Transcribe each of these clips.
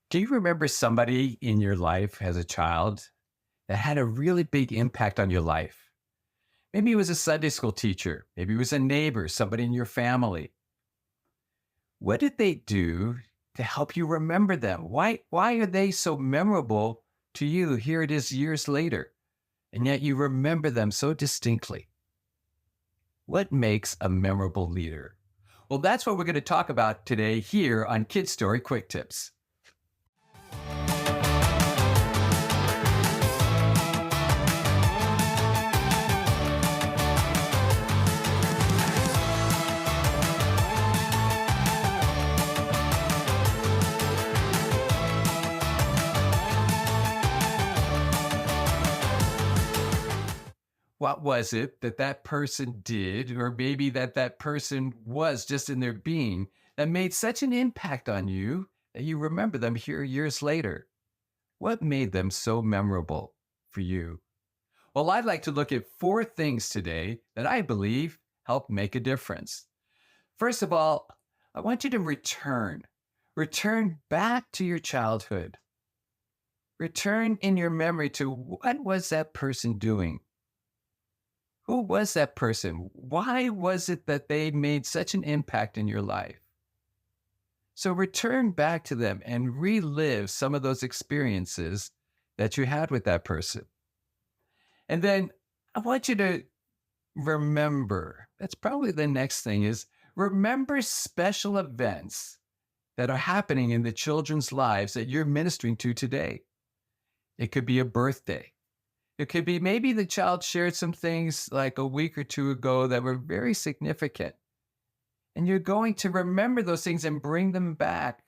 Do you remember somebody in your life as a child that had a really big impact on your life? Maybe it was a Sunday school teacher. Maybe it was a neighbor, somebody in your family. What did they do to help you remember them? Why are they so memorable to you? Here it is years later, and yet you remember them so distinctly. What makes a memorable leader? Well, that's what we're going to talk about today here on Kid Story Quick Tips. What was it that that person did, or maybe that person was just in their being that made such an impact on you that you remember them here years later? What made them so memorable for you? Well, I'd like to look at four things today that I believe help make a difference. First of all, I want you to return back to your childhood. Return in your memory to what was that person doing? Who was that person? Why was it that they made such an impact in your life? So return back to them and relive some of those experiences that you had with that person. And then I want you to remember, that's probably the next thing is remember special events that are happening in the children's lives that you're ministering to today. It could be a birthday. It could be maybe the child shared some things like a week or two ago that were very significant. And you're going to remember those things and bring them back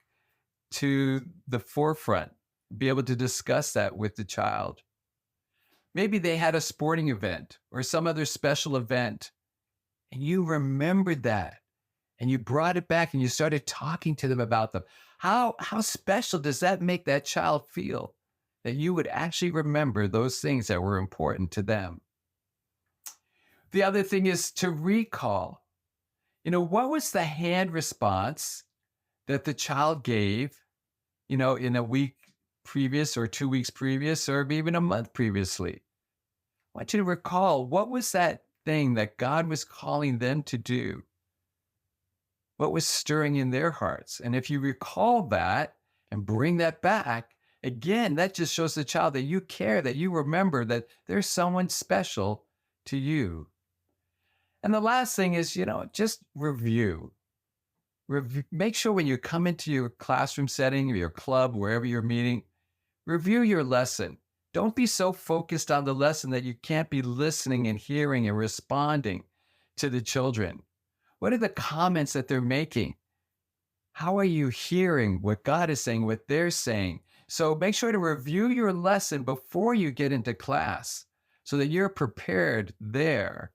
to the forefront, be able to discuss that with the child. Maybe they had a sporting event or some other special event, and you remembered that and you brought it back and you started talking to them about them. How special does that make that child feel? That you would actually remember those things that were important to them. The other thing is to recall, what was the hand response that the child gave, in a week previous or 2 weeks previous or even a month previously? I want you to recall, what was that thing that God was calling them to do? What was stirring in their hearts? And if you recall that and bring that back, again, that just shows the child that you care, that you remember that there's someone special to you. And the last thing is, just review. Make sure when you come into your classroom setting or your club, wherever you're meeting, review your lesson. Don't be so focused on the lesson that you can't be listening and hearing and responding to the children. What are the comments that they're making? How are you hearing what God is saying, what they're saying? So make sure to review your lesson before you get into class so that you're prepared there.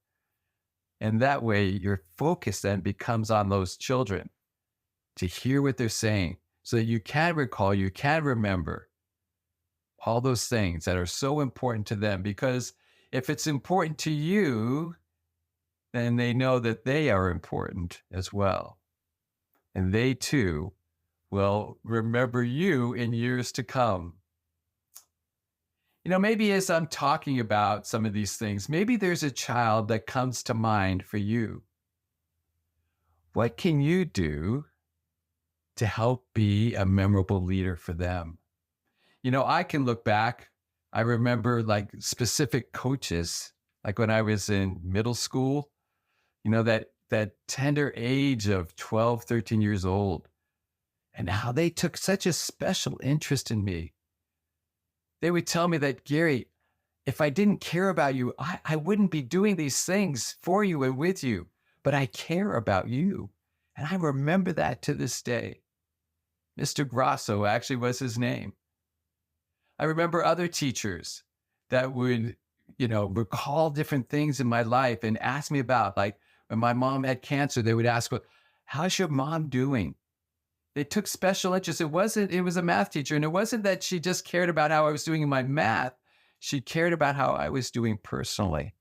And that way your focus then becomes on those children to hear what they're saying so that you can recall, you can remember all those things that are so important to them. Because if it's important to you, then they know that they are important as well. And they too will remember you in years to come. Maybe as I'm talking about some of these things, maybe there's a child that comes to mind for you. What can you do to help be a memorable leader for them? I can look back. I remember like specific coaches, like when I was in middle school, that tender age of 12, 13 years old, and how they took such a special interest in me. They would tell me that, Gary, if I didn't care about you, I wouldn't be doing these things for you and with you, but I care about you. And I remember that to this day. Mr. Grasso actually was his name. I remember other teachers that would, recall different things in my life and ask me about, like when my mom had cancer, they would ask, well, how's your mom doing? They took special interest. It was a math teacher, and it wasn't that she just cared about how I was doing in my math. She cared about how I was doing personally.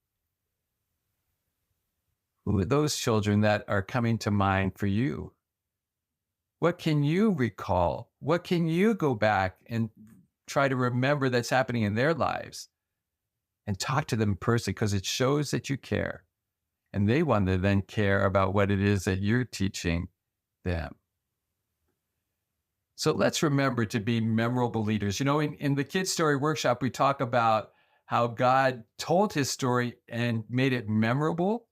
Who are those children that are coming to mind for you? What can you recall? what can you go back and try to remember that's happening in their lives and talk to them personally, because it shows that you care. And they want to then care about what it is that you're teaching them. So let's remember to be memorable leaders. You know, in the Kid Story Workshop, we talk about how God told his story and made it memorable.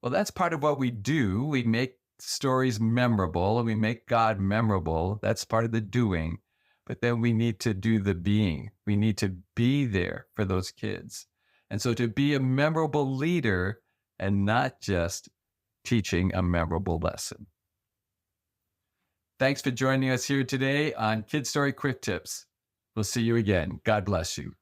Well, that's part of what we do. We make stories memorable and we make God memorable. That's part of the doing. But then we need to do the being. We need to be there for those kids. And so to be a memorable leader and not just teaching a memorable lesson. Thanks for joining us here today on Kid Story Quick Tips. We'll see you again. God bless you.